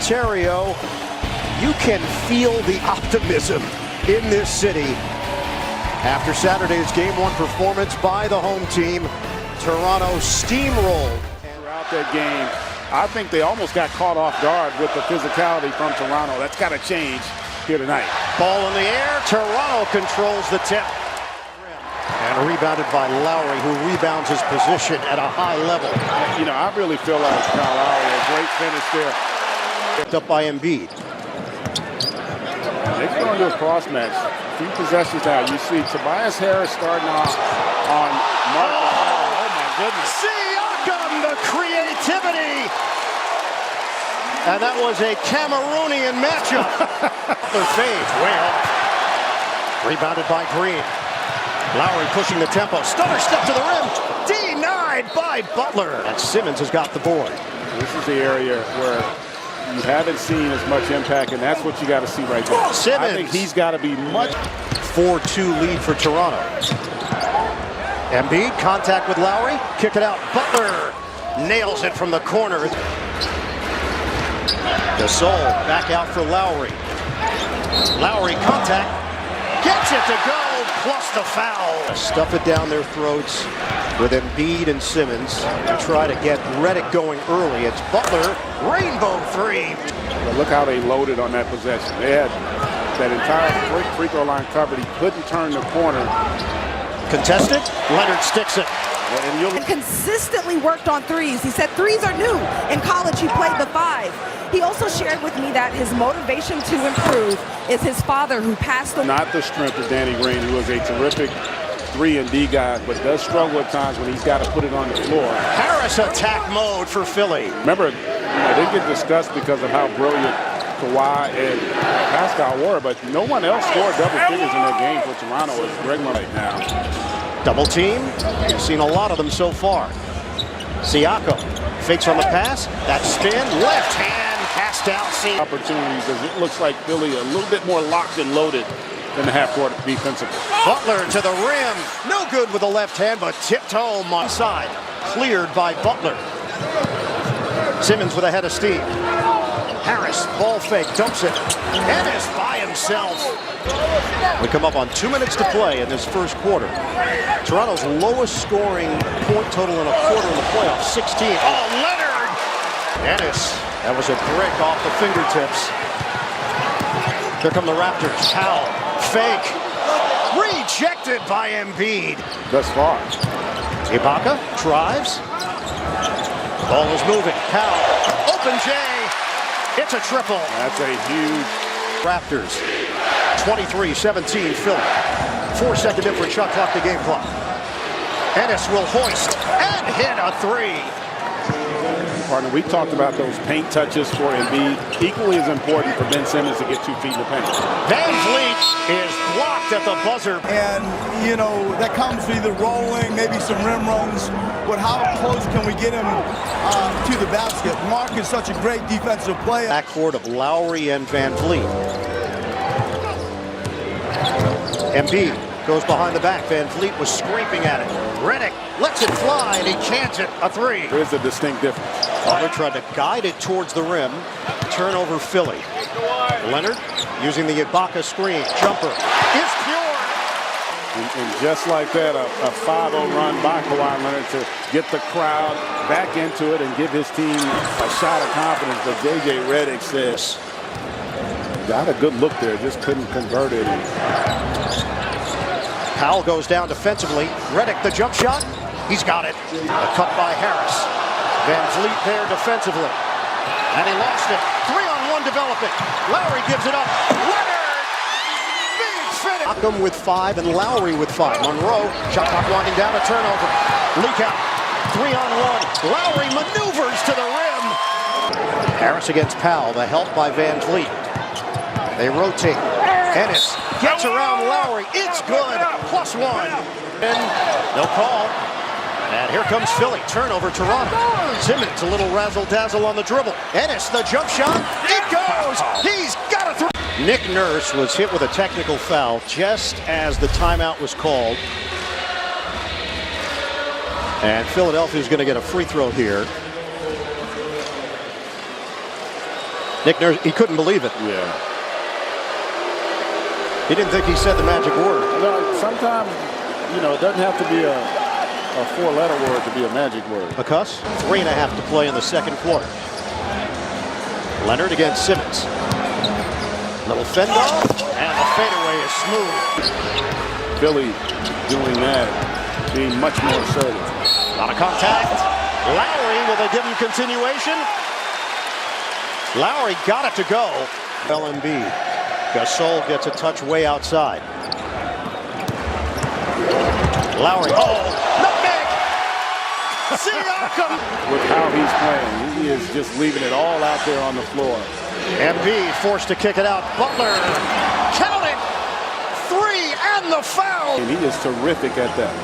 Ontario, you can feel the optimism in this city after Saturday's Game 1 performance by the home team. Toronto steamrolled throughout that game. I think they almost got caught off guard with the physicality from Toronto. That's got to change here tonight. Ball in the air. Toronto controls the tip. And rebounded by Lowry, who rebounds his position at a high level. You know, I really feel like Kyle Lowry, a great finish there. Picked up by Embiid. They're going to do a cross match. A few possessions now. You see Tobias Harris starting off on Marcus. Oh my goodness. Siakam, the creativity. And that was a Cameroonian matchup. The fade, way off. Rebounded by Green. Lowry pushing the tempo. Stutter step to the rim. Denied by Butler. And Simmons has got the board. This is the area where you haven't seen as much impact, and that's what you got to see right there. Simmons. I think he's got to be much. 4-2 lead for Toronto. Embiid, contact with Lowry. Kick it out. Butler nails it from the corner. Gasol back out for Lowry. Lowry contact. Gets it to go. Plus the foul. Stuff it down their throats with Embiid and Simmons to try to get Redick going early. It's Butler, rainbow three. But look how they loaded on that possession. They had that entire free throw line covered. He couldn't turn the corner. Contested, Leonard sticks it. And consistently worked on threes. He said threes are new. In college, he played the five. He also shared with me that his motivation to improve is his father, who passed away. Not the strength of Danny Green, who is a terrific 3-and-D guy, but does struggle at times when he's got to put it on the floor. Harris attack mode for Philly. Remember, they get discussed because of how brilliant Kawhi and Pascal were, but no one else scored double figures in that game for Toronto as Greg right now. Double team. We've seen a lot of them so far. Siakam fakes on the pass. That spin, left hand, cast out. Opportunities as it looks like Philly a little bit more locked and loaded than the half-court defensively. Butler to the rim. No good with the left hand, but tipped home on side. Cleared by Butler. Simmons with a head of steam. Harris, ball fake, dumps it. Ennis by himself. We come up on 2 minutes to play in this first quarter. Toronto's lowest scoring point total in a quarter in the playoffs, 16. Oh, Leonard! Ennis, that was a brick off the fingertips. Here come the Raptors. Powell, fake. Rejected by Embiid. Thus far. Ibaka drives. Ball is moving. Powell, open J. It's a triple. That's a huge. Raptors, 23-17 Philly. 4-second different shot clock to game clock. Ennis will hoist and hit a three. Partner, we talked about those paint touches for Embiid. Equally as important for Ben Simmons to get 2 feet in the paint. Van Vliet is blocked at the buzzer. And, you know, that comes to either rolling, maybe some rim runs, but how close can we get him to the basket? Mark is such a great defensive player. Backcourt of Lowry and Van Vliet. Embiid goes behind the back. Van Vliet was scraping at it. Redick lets it fly, and he cans it. A three. There's a distinct difference. Butler tried to guide it towards the rim. Turnover Philly. Leonard using the Ibaka screen. Jumper is pure. And just like that, a 5-0 run by Kawhi Leonard to get the crowd back into it and give his team a shot of confidence. But J.J. Redick says, got a good look there, just couldn't convert it. Powell goes down defensively. Redick, the jump shot. He's got it. A cut by Harris. Van Vliet there defensively. And he lost it. 3-on-1 development. Lowry gives it up. Leonard! Big finish. Siakam with 5 and Lowry with 5. Monroe, shot clock winding down, a turnover. Leak out. 3-on-1. Lowry maneuvers to the rim. Harris against Powell. The help by Van Vliet. They rotate. Ennis gets around Lowry. It's good. +1. And no call. And here comes Philly. Turnover, Toronto. Simmons, a little razzle-dazzle on the dribble. Ennis, the jump shot. It goes. He's got a three. Nick Nurse was hit with a technical foul just as the timeout was called. And Philadelphia's going to get a free throw here. Nick Nurse, he couldn't believe it. Yeah. He didn't think he said the magic word. Sometimes, you know, it doesn't have to be a four-letter word to be a magic word. A cuss. 3.5 to play in the second quarter. Leonard against Simmons. Little fend off, and the fadeaway is smooth. Philly doing that, being much more assertive. Lot of contact. Lowry, will they give him continuation? Lowry got it to go. Embiid. Gasol gets a touch way outside. Lowry, nutmeg! Siakam! With how he's playing, he is just leaving it all out there on the floor. Embiid forced to kick it out. Butler, count it! 3 and the foul! And he is terrific at that.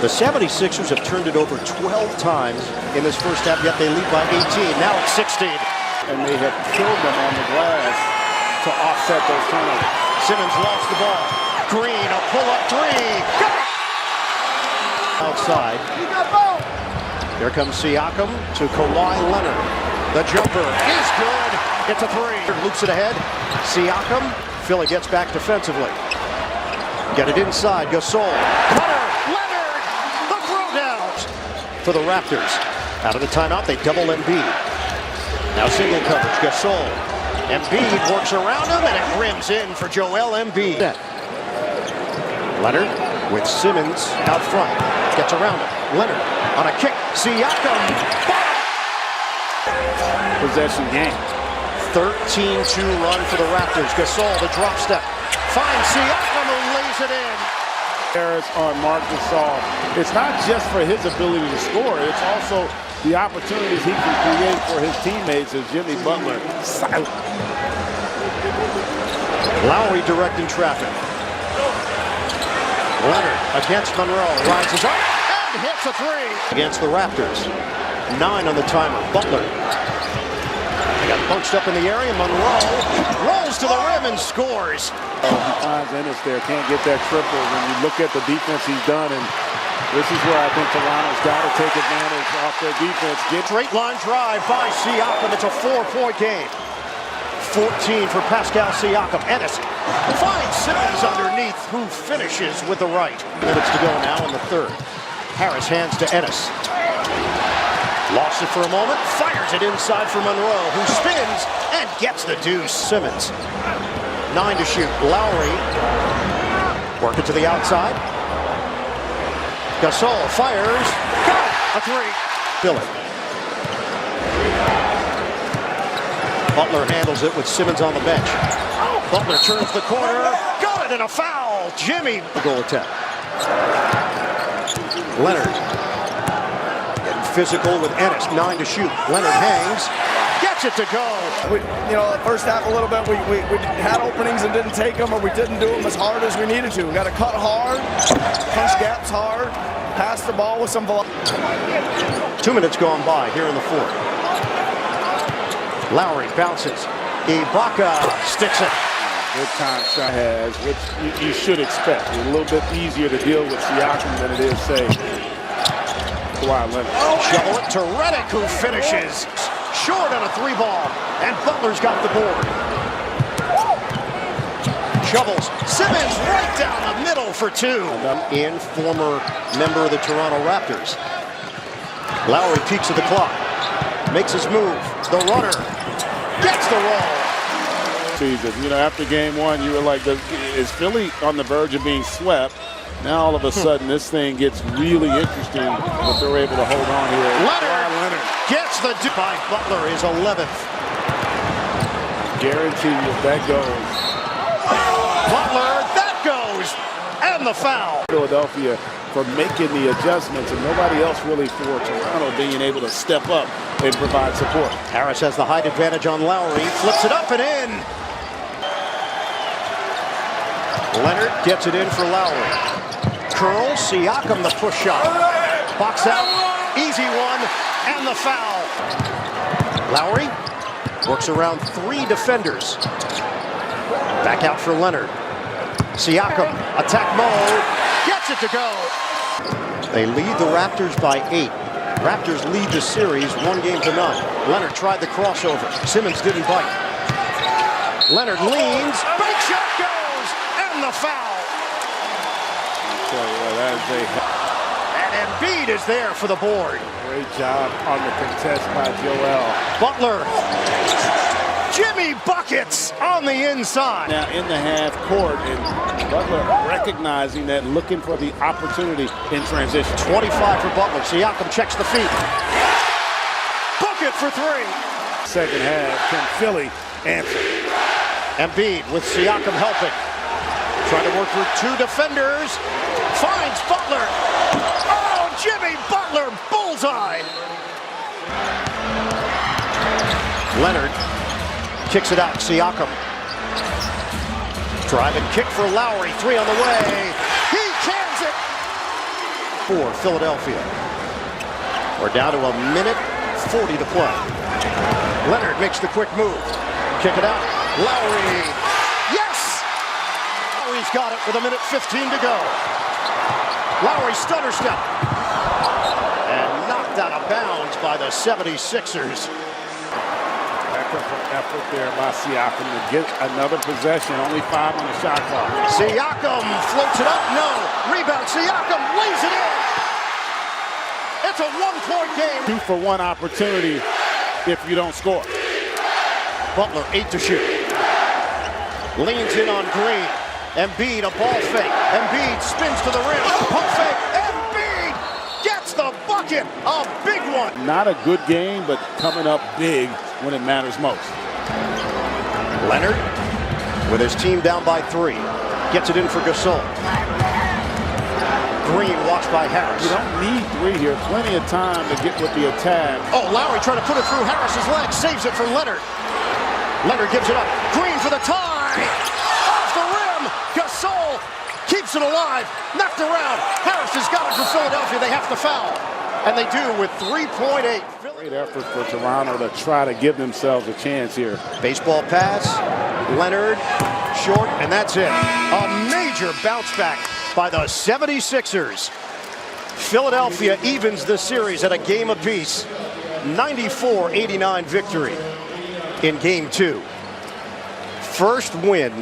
The 76ers have turned it over 12 times in this first half, yet they lead by 18. Now it's 16. And they have killed them on the glass to offset those turnovers. Simmons lost the ball. Green, a pull-up three. Got it! Outside. Here comes Siakam to Kawhi Leonard. The jumper is good. It's a three. Loops it ahead. Siakam. Philly gets back defensively. Get it inside. Gasol. Cutter. Leonard. The throwdown for the Raptors. Out of the timeout, they double Embiid. Now single coverage. Gasol. Embiid works around him, and it rims in for Joel Embiid. Leonard with Simmons out front. Gets around him. Leonard on a kick. Siakam. Possession game. 13-2 run for the Raptors. Gasol, the drop step. Finds Siakam, who lays it in. Harris on Marc Gasol. It's not just for his ability to score. It's also the opportunities he can create for his teammates as Jimmy Butler. Silent. Lowry directing traffic. Leonard against Monroe. Rises up and hits a three. Against the Raptors. 9 on the timer. Butler. They got bunched up in the area. Monroe rolls to the rim and scores. He finds Ennis there. Can't get that triple. When you look at the defense he's done, and this is where I think Toronto's got to take advantage off their defense. Straight line drive by Siakam. It's a 4-point game. 14 for Pascal Siakam. Ennis finds Simmons underneath, who finishes with the right. Minutes to go now in the third. Harris hands to Ennis. Lost it for a moment. Fires it inside for Monroe, who spins and gets the deuce. Simmons. 9 to shoot. Lowry. Work it to the outside. Gasol fires. Got it! A three. Philly. Butler handles it with Simmons on the bench. Butler turns the corner. Got it, and a foul. Jimmy. Goal attempt. Leonard. Getting physical with Ennis. 9 to shoot. Leonard hangs. Gets it to go. First half a little bit, we had openings and didn't take them, or we didn't do them as hard as we needed to. We got to cut hard, punch gaps hard, pass the ball with some velocity. 2 minutes gone by here in the fourth. Lowry bounces. Ibaka sticks it. Good time shot has, which you should expect. It's a little bit easier to deal with Siakam than it is, say, Kawhi Leonard. Shovel it to Redick, who finishes short on a 3-ball, and Butler's got the board. Shovels. Simmons right down the middle for 2. In former member of the Toronto Raptors. Lowry peeks at the clock. Makes his move. The runner gets the roll. Season. After game 1, you were like, is Philly on the verge of being swept? Now all of a sudden this thing gets really interesting, but they're able to hold on here. Leonard gets the by Butler is 11th. Guarantee you that goes. Butler, that goes, and the foul. Philadelphia for making the adjustments, and nobody else really for Toronto being able to step up and provide support. Harris has the height advantage on Lowry, flips it up and in. Leonard gets it in for Lowry. Curl, Siakam the push shot. Box out, easy one, and the foul. Lowry works around 3 defenders. Back out for Leonard. Siakam, attack Mo, gets it to go. They lead the Raptors by 8. Raptors lead the series 1-0. Leonard tried the crossover. Simmons didn't bite. Leonard leans. Bank shot goes. And the foul. And Embiid is there for the board. Great job on the contest by Joel. Butler. Jimmy buckets on the inside. Now in the half court, and Butler recognizing that, looking for the opportunity in transition. 25 for Butler. Siakam checks the feet. Bucket for three. Second half, can Philly answer? Embiid with Siakam helping. Trying to work through two defenders. Finds Butler. Oh, Jimmy Butler, bullseye. Leonard kicks it out. Siakam. Drive and kick for Lowry. Three on the way. He cans it. For Philadelphia. We're down to 1:40 to play. Leonard makes the quick move. Kick it out. Lowry. Yes! Lowry's got it with 1:15 to go. Lowry stutter step. And knocked out of bounds by the 76ers. Effort there by Siakam to get another possession. Only 5 on the shot clock. Siakam floats it up. No. Rebound. Siakam lays it in. It's a 1-point game. 2-for-1 opportunity if you don't score. Butler 8 to shoot. Leans in on Green. Embiid a ball fake. Embiid spins to the rim. Pump fake. Embiid gets the bucket. A big one. Not a good game, but coming up big when it matters most. Leonard with his team down by 3. Gets it in for Gasol. Green watched by Harris. You don't need 3 here. Plenty of time to get with the attack. Oh, Lowry trying to put it through Harris's legs. Saves it for Leonard. Leonard gives it up. Green for the tie. Off the rim. Gasol keeps it alive. Knocked around. Harris has got it for Philadelphia. They have to foul. And they do with 3.8. Great effort for Toronto to try to give themselves a chance here. Baseball pass. Leonard short, and that's it. A major bounce back by the 76ers. Philadelphia evens the series at a game apiece. 94-89 victory in Game 2. First win